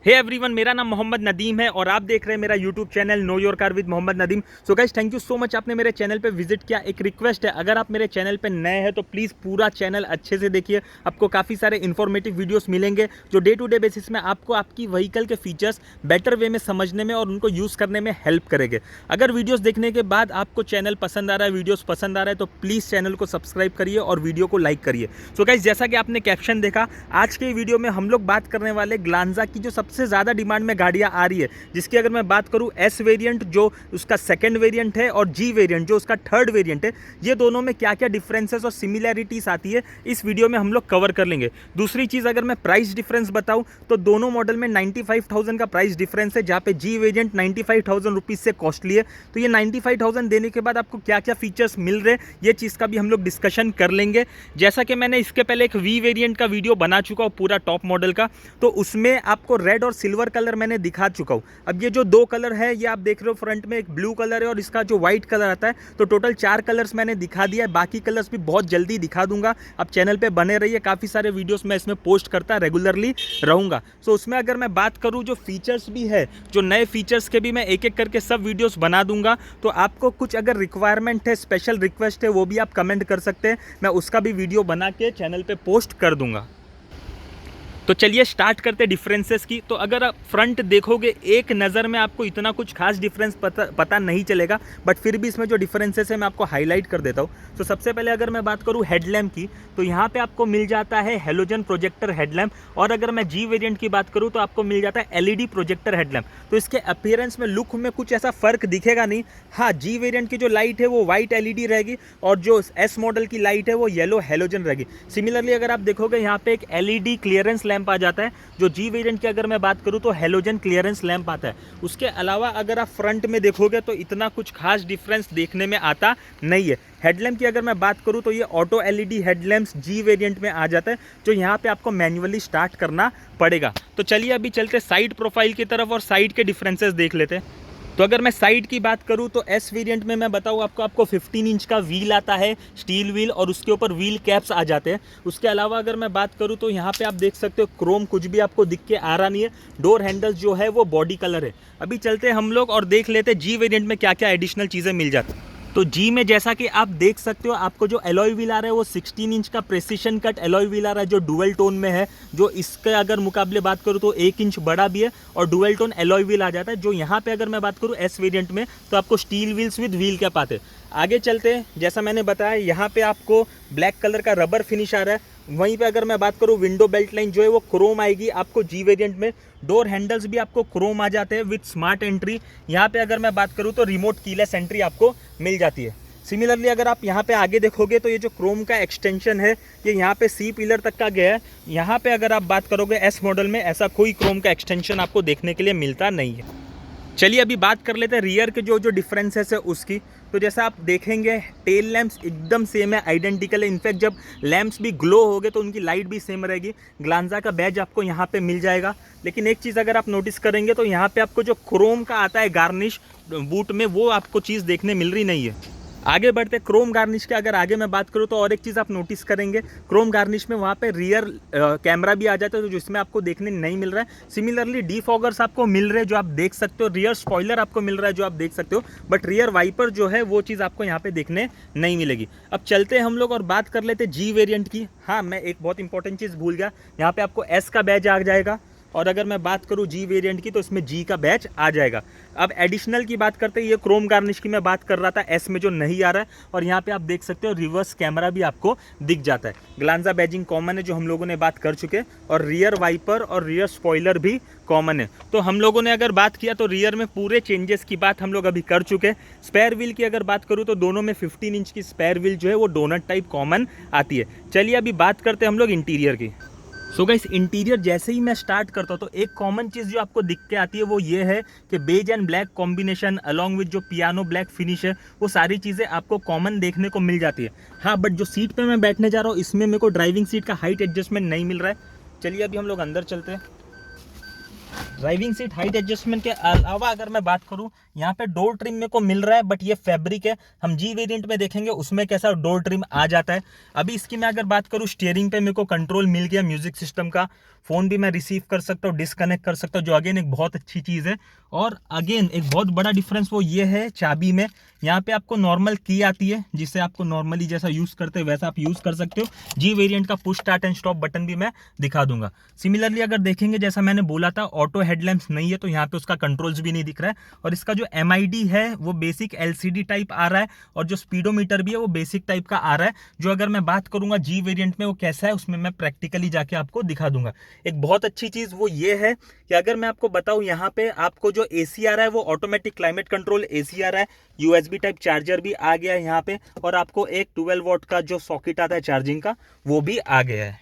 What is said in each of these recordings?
Hey everyone, मेरा नाम मोहम्मद नदीम है और आप देख रहे हैं मेरा YouTube channel know your car with Mohammad Nadeem. So guys, thank you so much, आपने मेरे चैनल पे विजिट किया। एक रिक्वेस्ट है, अगर आप मेरे चैनल पे नए हैं तो प्लीज़ पूरा चैनल अच्छे से देखिए। आपको काफ़ी सारे इन्फॉर्मेटिव वीडियोस मिलेंगे जो डे टू डे बेसिस में आपको आपकी व्हीकल के फीचर्स बेटर वे में समझने में और उनको यूज़ करने में हेल्प करेंगे। अगर वीडियोस देखने के बाद आपको चैनल पसंद आ रहा है, वीडियोस पसंद आ रहा है, तो प्लीज़ चैनल को सब्सक्राइब करिए और वीडियो को लाइक करिए। सो गाइस, जैसा कि आपने कैप्शन देखा, आज के वीडियो में हम लोग बात करने वाले ग्लांजा की जो सबसे ज़्यादा डिमांड गाड़ियां आ रही है, जिसकी अगर मैं बात करूं एस वेरिएंट जो उसका सेकंड वेरिएंट है और जी वेरिएंट जो उसका थर्ड वेरिएंट है, ये दोनों में क्या क्या डिफरेंसेस और सिमिलैरिटीज आती है इस वीडियो में हम लोग कवर कर लेंगे। दूसरी चीज, अगर मैं प्राइस डिफरेंस बताऊं तो दोनों मॉडल में 95,000 का प्राइस डिफरेंस है, जहां पे जी वेरिएंट 95,000 रुपीज से कॉस्टली है। तो ये 95,000 देने के बाद आपको क्या क्या फीचर्स मिल रहे हैं, ये चीज का भी हम लोग डिस्कशन कर लेंगे। जैसा कि मैंने इसके पहले एक वी वेरिएंट का वीडियो बना चुका हूं पूरा टॉप मॉडल का, तो उसमें आपको रेड और सिल्वर कलर मैंने दिखा चुका हूं। अब ये जो दो कलर है, ये आप देख रहे हो, फ्रंट में एक ब्लू कलर है और इसका जो व्हाइट कलर आता है, तो टोटल 4 कलर्स मैंने दिखा दिया है। बाकी कलर्स भी बहुत जल्दी दिखा दूंगा। आप चैनल पे बने रहिए, काफ़ी सारे वीडियोस मैं इसमें पोस्ट करता रेगुलरली रहूंगा। सो उसमें अगर मैं बात करूं, जो फीचर्स भी है, जो नए फीचर्स के भी मैं एक एक करके सब वीडियोस बना दूंगा। तो आपको कुछ अगर रिक्वायरमेंट है, स्पेशल रिक्वेस्ट है, वो भी आप कमेंट कर सकते हैं, मैं उसका भी वीडियो बना के चैनल पे पोस्ट कर दूंगा। तो चलिए स्टार्ट करते डिफरेंसेस की। तो अगर आप फ्रंट देखोगे, एक नज़र में आपको इतना कुछ खास डिफरेंस पता नहीं चलेगा, बट फिर भी इसमें जो डिफरेंसेस है मैं आपको हाईलाइट कर देता हूँ। तो सबसे पहले अगर मैं बात करूँ हेडलैम्प की, तो यहाँ पे आपको मिल जाता है हेलोजन प्रोजेक्टर हेडलैम्प, और अगर मैं जी वेरिएंट की बात करूँ तो आपको मिल जाता है एलईडी प्रोजेक्टर हेडलैम्प। तो इसके अपीयरेंस में, लुक में कुछ ऐसा फ़र्क दिखेगा नहीं। हाँ, जी वेरिएंट की जो लाइट है वो वाइट एलईडी रहेगी और जो एस मॉडल की लाइट है वो येलो हेलोजन रहेगी। सिमिलरली अगर आप देखोगे, यहाँ पे एक एलईडी क्लियरेंस लैंप आ जाता है। जो जी वेरिएंट की अगर मैं बात करूं तो हेलोजन क्लियरेंस लैंप आता है। उसके अलावा अगर आप फ्रंट में देखोगे तो इतना कुछ खास डिफरेंस देखने में आता नहीं है। हेडलैम्प की अगर मैं बात करूं तो ये auto LED headlamps G variant में आ जाता है, जो यहाँ पे आपको मैन्युअली स्टार्ट करना पड़ेगा। तो चलिए अभी चलते साइड प्रोफाइल की तरफ और साइड के डिफरेंसेस देख लेते हैं। तो अगर मैं साइड की बात करूं तो एस वेरिएंट में मैं बताऊं आपको 15 इंच का व्हील आता है, स्टील व्हील, और उसके ऊपर व्हील कैप्स आ जाते हैं। उसके अलावा अगर मैं बात करूं तो यहाँ पे आप देख सकते हो क्रोम कुछ भी आपको दिख के आ रहा नहीं है। डोर हैंडल्स जो है वो बॉडी कलर है। अभी चलते हैं हम लोग और देख लेते हैं जी वेरिएंट में क्या क्या एडिशनल चीज़ें मिल जाती हैं। तो जी में जैसा कि आप देख सकते हो, आपको जो एलॉय व्हील आ रहा है वो 16 इंच का प्रेसिशन कट एलॉय व्हील आ रहा है, जो डुअल टोन में है। जो इसके अगर मुकाबले बात करूँ तो 1 इंच बड़ा भी है और डुअल टोन एलॉय व्हील आ जाता है। जो यहाँ पे अगर मैं बात करूँ एस वेरिएंट में, तो आपको steel wheels with wheel cap आते हैं। आगे चलते हैं, जैसा मैंने बताया, यहाँ पे आपको ब्लैक कलर का रबर फिनिश आ रहा है। वहीं पे अगर मैं बात करूँ, विंडो बेल्ट लाइन जो है वो क्रोम आएगी आपको जी वेरिएंट में। डोर हैंडल्स भी आपको क्रोम आ जाते हैं विद स्मार्ट एंट्री। यहाँ पे अगर मैं बात करूँ तो रिमोट कीलेस एंट्री आपको मिल जाती है। सिमिलरली अगर आप यहाँ पे आगे देखोगे तो ये जो क्रोम का एक्सटेंशन है, ये यहाँ पे सी पिलर तक का गया है। यहाँ पे अगर आप बात करोगे एस मॉडल में, ऐसा कोई क्रोम का एक्सटेंशन आपको देखने के लिए मिलता नहीं है। चलिए अभी बात कर लेते हैं रियर के जो डिफरेंसेस है उसकी। तो जैसा आप देखेंगे, टेल लैंप्स एकदम सेम है, आइडेंटिकल है। इनफैक्ट जब लैंप्स भी ग्लो होगे तो उनकी लाइट भी सेम रहेगी। ग्लांजा का बैज आपको यहाँ पे मिल जाएगा। लेकिन एक चीज़ अगर आप नोटिस करेंगे तो यहाँ पे आपको जो क्रोम का आता है गार्निश बूट में, वो आपको चीज़ देखने मिल रही नहीं है। आगे बढ़ते क्रोम गार्निश के अगर आगे मैं बात करूँ तो और एक चीज़ आप नोटिस करेंगे, क्रोम गार्निश में वहाँ पे रियर कैमरा भी आ जाता है, तो जिसमें आपको देखने नहीं मिल रहा है। सिमिलरली डीफॉगर्स आपको मिल रहे हैं जो आप देख सकते हो, रियर स्पॉइलर आपको मिल रहा है जो आप देख सकते हो, बट रियर वाइपर जो है वो चीज़ आपको यहाँ पे देखने नहीं मिलेगी। अब चलते हैं हम लोग और बात कर लेते हैं जी वेरिएंट की। हाँ, मैं एक बहुत इंपॉर्टेंट चीज़ भूल गया, यहाँ पे आपको एस का बैज आ जाएगा, और अगर मैं बात करूँ जी वेरिएंट की तो इसमें जी का बैच आ जाएगा। अब एडिशनल की बात करते हैं, ये क्रोम गार्निश की मैं बात कर रहा था, एस में जो नहीं आ रहा है। और यहाँ पे आप देख सकते हो रिवर्स कैमरा भी आपको दिख जाता है। ग्लांजा बैजिंग कॉमन है, जो हम लोगों ने बात कर चुके हैं, और रियर वाइपर और रियर स्पॉइलर भी कॉमन है। तो हम लोगों ने अगर बात किया तो रियर में पूरे चेंजेस की बात हम लोग अभी कर चुके हैं। स्पेयर व्हील की अगर बात करूँ तो दोनों में 15 इंच की स्पेयर व्हील जो है वो डोनट टाइप कॉमन आती है। चलिए अभी बात करते हैं हम लोग इंटीरियर की। सो गाइस, इंटीरियर जैसे ही मैं स्टार्ट करता हूँ तो एक कॉमन चीज़ जो आपको दिख के आती है वो ये है कि beige and black combination along with जो पियानो ब्लैक फिनिश है, वो सारी चीज़ें आपको कॉमन देखने को मिल जाती है। हाँ, बट जो सीट पे मैं बैठने जा रहा हूँ इसमें मेरे को ड्राइविंग सीट का हाइट एडजस्टमेंट नहीं मिल रहा है। चलिए अभी हम लोग अंदर चलते हैं। ड्राइविंग सीट हाइट एडजस्टमेंट के अलावा अगर मैं बात करूं, यहाँ पे डोर ट्रिम मेरे को मिल रहा है, बट ये फैब्रिक है। हम जी वेरिएंट में देखेंगे उसमें कैसा डोर ट्रिम आ जाता है। अभी इसकी मैं अगर बात करूं, स्टीयरिंग पे मेरे को कंट्रोल मिल गया म्यूजिक सिस्टम का, फ़ोन भी मैं रिसीव कर सकता हूँ, डिस्कनेक्ट कर सकता हूँ, जो अगेन एक बहुत अच्छी चीज़ है। और अगेन एक बहुत बड़ा डिफरेंस वो ये है चाबी में, यहाँ पे आपको नॉर्मल की आती है, जिससे आपको नॉर्मली जैसा यूज़ करते हो वैसा आप यूज़ कर सकते हो। जी वेरिएंट का push start and stop button भी मैं दिखा दूंगा। सिमिलरली अगर देखेंगे, जैसा मैंने बोला था, ऑटो हेडलैम्प्स नहीं है, तो यहाँ पे उसका कंट्रोल्स भी नहीं दिख रहा है। और इसका जो MID है वो बेसिक LCD टाइप आ रहा है, और जो स्पीडोमीटर भी है वो बेसिक टाइप का आ रहा है। जो अगर मैं बात करूंगा जी वेरिएंट में वो कैसा है, उसमें मैं प्रैक्टिकली जाके आपको दिखा दूंगा। एक बहुत अच्छी चीज़ वो ये है कि अगर मैं आपको बताऊं, यहाँ पे आपको जो AC आ रहा है वो ऑटोमेटिक क्लाइमेट कंट्रोल AC आ रहा है। USB टाइप चार्जर भी आ गया है यहाँ पे, और आपको एक 12 वॉट का जो सॉकेट आता है चार्जिंग का वो भी आ गया है।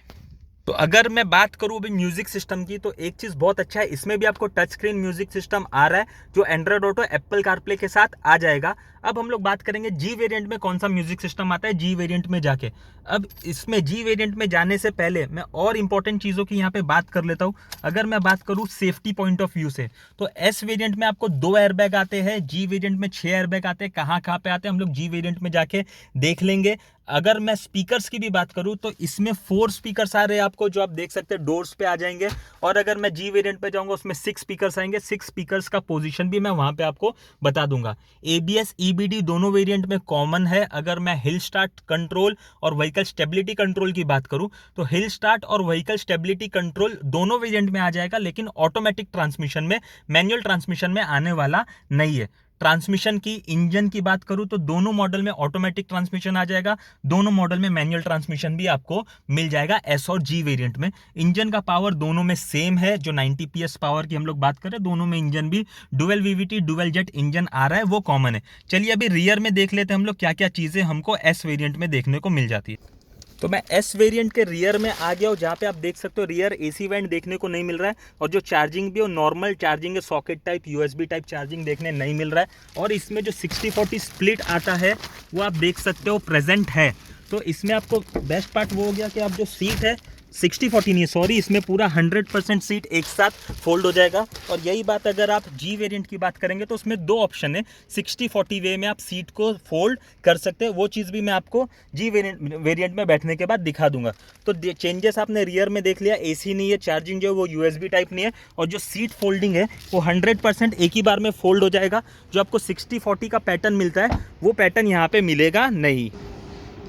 तो अगर मैं बात करूं अभी म्यूजिक सिस्टम की, तो एक चीज़ बहुत अच्छा है, इसमें भी आपको टच स्क्रीन म्यूजिक सिस्टम आ रहा है, जो एंड्रॉयड ऑटो एप्पल कारप्ले के साथ आ जाएगा। अब हम लोग बात करेंगे जी वेरिएंट में कौन सा म्यूजिक सिस्टम आता है जी वेरिएंट में जाके। अब इसमें जी वेरिएंट में जाने से पहले मैं और इंपॉर्टेंट चीज़ों की यहाँ पे बात कर लेता हूँ। अगर मैं बात करूँ सेफ्टी पॉइंट ऑफ व्यू से, तो एस वेरिएंट में आपको 2 एयरबैग आते हैं, जी वेरिएंट में 6 एयरबैग आते हैं। कहाँ कहाँ पे आते हैं हम लोग जी वेरिएंट में जाके देख लेंगे। अगर मैं स्पीकर्स की भी बात करूं, तो इसमें 4 स्पीकर्स आ रहे हैं आपको, जो आप देख सकते हैं डोर्स पे आ जाएंगे। और अगर मैं जी वेरिएंट पे जाऊंगा, उसमें 6 स्पीकर्स आएंगे। 6 स्पीकर्स का पोजीशन भी मैं वहां पे आपको बता दूंगा। ABS EBD दोनों वेरिएंट में कॉमन है। अगर मैं हिल स्टार्ट कंट्रोल और व्हीकल स्टेबिलिटी कंट्रोल की बात करूं, तो हिल स्टार्ट और व्हीकल स्टेबिलिटी कंट्रोल दोनों वेरिएंट में आ जाएगा, लेकिन ऑटोमेटिक ट्रांसमिशन में, मैनुअल ट्रांसमिशन में आने वाला नहीं है। ट्रांसमिशन की, इंजन की बात करूं, तो दोनों मॉडल में ऑटोमेटिक ट्रांसमिशन आ जाएगा, दोनों मॉडल में मैनुअल ट्रांसमिशन भी आपको मिल जाएगा एस और जी वेरिएंट में। इंजन का पावर दोनों में सेम है, जो 90 PS पावर की हम लोग बात करें, दोनों में इंजन भी dual VVT dual jet engine आ रहा है, वो कॉमन है। चलिए अभी रियर में देख लेते हैं हम लोग क्या क्या चीज़ें हमको एस वेरियंट में देखने को मिल जाती है। तो मैं एस वेरिएंट के रियर में आ गया हूँ, जहाँ पे आप देख सकते हो रियर AC वेंट देखने को नहीं मिल रहा है, और जो चार्जिंग भी है वो नॉर्मल चार्जिंग है, socket type USB type charging देखने नहीं मिल रहा है। और इसमें जो 60-40 स्प्लिट आता है वो आप देख सकते हो प्रेजेंट है। तो इसमें आपको बेस्ट पार्ट वो हो गया कि आप जो सीट है 60-40 नहीं है, सॉरी, इसमें पूरा 100% सीट एक साथ फोल्ड हो जाएगा। और यही बात अगर आप जी वेरिएंट की बात करेंगे, तो उसमें 2 ऑप्शन है, 60-40 वे में आप सीट को फोल्ड कर सकते हैं। वो चीज़ भी मैं आपको जी वेरिएंट में बैठने के बाद दिखा दूंगा। तो चेंजेस आपने रियर में देख लिया, AC नहीं है, चार्जिंग जो है वो USB टाइप नहीं है, और जो सीट फोल्डिंग है वो 100% एक ही बार में फोल्ड हो जाएगा। जो आपको 60-40 का पैटर्न मिलता है वो पैटर्न यहाँ पे मिलेगा नहीं।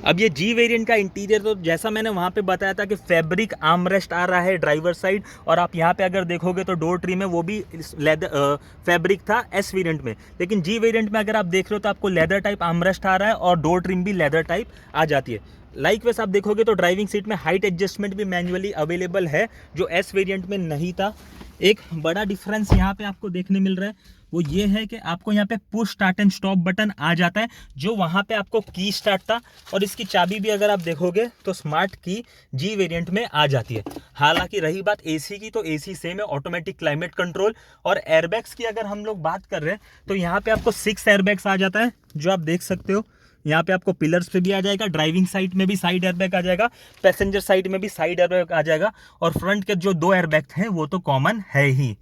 अब ये जी वेरिएंट का इंटीरियर, तो जैसा मैंने वहाँ पे बताया था कि फैब्रिक आर्मरेस्ट आ रहा है ड्राइवर साइड, और आप यहाँ पे अगर देखोगे तो डोर ट्री में वो भी लेदर फैब्रिक था एस वेरिएंट में। लेकिन जी वेरिएंट में अगर आप देख रहे हो तो आपको लेदर टाइप आर्मरेस्ट आ रहा है, और डोर ट्रिम भी लेदर टाइप आ जाती है। लाइकवाइज आप देखोगे तो ड्राइविंग सीट में हाइट एडजस्टमेंट भी मैन्युअली अवेलेबल है, जो एस वेरिएंट में नहीं था। एक बड़ा डिफरेंस यहाँ पे आपको देखने मिल रहा है, वो ये है कि आपको यहाँ पे push start and stop button आ जाता है, जो वहाँ पे आपको की स्टार्ट था। और इसकी चाबी भी अगर आप देखोगे तो स्मार्ट की जी वेरिएंट में आ जाती है। हालांकि रही बात AC की, तो AC सेम है, ऑटोमेटिक क्लाइमेट कंट्रोल। और एयरबैग्स की अगर हम लोग बात कर रहे हैं, तो यहाँ पे आपको 6 एयरबैग्स आ जाता है, जो आप देख सकते हो। यहाँ पे आपको पिलर्स पे भी आ जाएगा, ड्राइविंग साइड में भी साइड एयरबैग आ जाएगा, पैसेंजर साइड में भी साइड एयरबैग आ जाएगा, और फ्रंट के जो 2 एयरबैग हैं वो तो कॉमन है ही।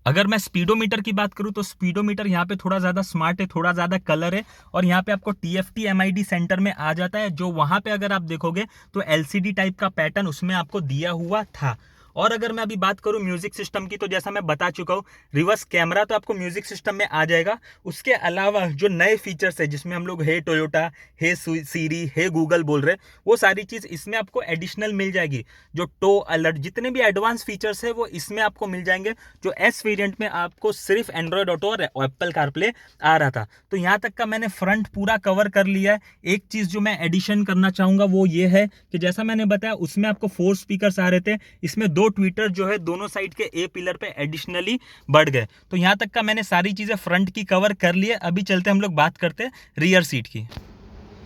अगर मैं स्पीडोमीटर की बात करूं, तो स्पीडोमीटर यहाँ पे थोड़ा ज़्यादा स्मार्ट है, थोड़ा ज़्यादा कलर है, और यहाँ पे आपको TFT MID सेंटर में आ जाता है, जो वहाँ पे अगर आप देखोगे तो LCD टाइप का पैटर्न उसमें आपको दिया हुआ था। और अगर मैं अभी बात करूं म्यूजिक सिस्टम की, तो जैसा मैं बता चुका हूं, रिवर्स कैमरा तो आपको म्यूजिक सिस्टम में आ जाएगा। उसके अलावा जो नए फीचर्स है, जिसमें हम लोग हे टोयोटा, हे सीरी, हे गूगल बोल रहे हैं, वो सारी चीज़ इसमें आपको एडिशनल मिल जाएगी। जो टो अलर्ट, जितने भी एडवांस फीचर्स है वो इसमें आपको मिल जाएंगे, जो एस वेरिएंट में आपको सिर्फ एंड्रॉयड ऑटो और एप्पल कारप्ले आ रहा था। तो यहाँ तक का मैंने फ्रंट पूरा कवर कर लिया है। एक चीज़ जो मैं एडिशन करना चाहूँगा वो ये है कि जैसा मैंने बताया, उसमें आपको 4 स्पीकर्स आ रहे थे, इसमें 2 ट्विटर जो है दोनों साइड के ए पिलर पे एडिशनली बढ़ गए। तो यहाँ तक का मैंने सारी चीज़ें फ्रंट की कवर कर ली है। अभी चलते हम लोग बात करते हैं रियर सीट की।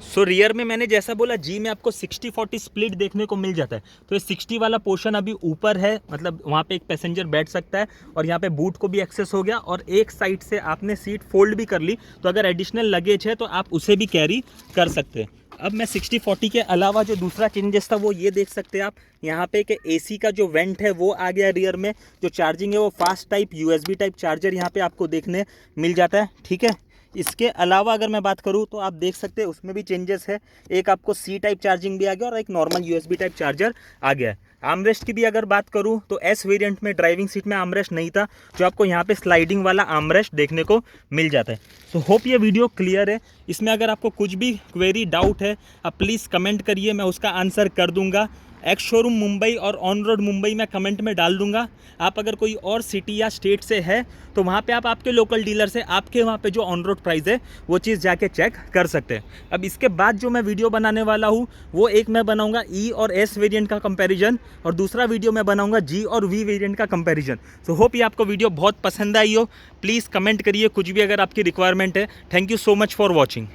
सो रियर में मैंने जैसा बोला, जी में आपको 60-40 स्प्लिट देखने को मिल जाता है। तो ये 60 वाला पोर्शन अभी ऊपर है, मतलब वहाँ पे एक पैसेंजर बैठ सकता है, और यहाँ पे बूट को भी एक्सेस हो गया, और एक साइड से आपने सीट फोल्ड भी कर ली, तो अगर एडिशनल लगेज है तो आप उसे भी कैरी कर सकते हैं। अब मैं 6040 के अलावा जो दूसरा चेंजेस था वो ये देख सकते हैं आप, यहाँ पे कि एसी का जो वेंट है वो आ गया रियर में, जो चार्जिंग है वो fast type USB type charger यहाँ पे आपको देखने मिल जाता है, ठीक है। इसके अलावा अगर मैं बात करूँ तो आप देख सकते हैं उसमें भी चेंजेस है, एक आपको C टाइप चार्जिंग भी आ गया और एक नॉर्मल USB टाइप चार्जर आ गया है। आर्मरेस्ट की भी अगर बात करूं तो S वेरिएंट में ड्राइविंग सीट में आर्मरेस्ट नहीं था, जो आपको यहाँ पे स्लाइडिंग वाला आर्मरेस्ट देखने को मिल जाता है। सो होप ये वीडियो क्लियर है। इसमें अगर आपको कुछ भी क्वेरी डाउट है आप प्लीज़ कमेंट करिए, मैं उसका आंसर कर दूंगा। एक्स शोरूम मुंबई और ऑन रोड मुंबई मैं कमेंट में डाल दूंगा। आप अगर कोई और सिटी या स्टेट से है तो वहाँ पे आप आपके लोकल डीलर से आपके वहाँ पे जो ऑन रोड प्राइस है वो चीज़ जाके चेक कर सकते हैं। अब इसके बाद जो मैं वीडियो बनाने वाला हूँ वो एक मैं बनाऊँगा E और S वेरिएंट का कंपैरिजन, और दूसरा वीडियो मैं बनाऊँगा G और V वेरिएंट का कंपैरिजन। सो होप ये आपको वीडियो बहुत पसंद आई हो। प्लीज़ कमेंट करिए कुछ भी अगर आपकी रिक्वायरमेंट है। Thank you so much for watching.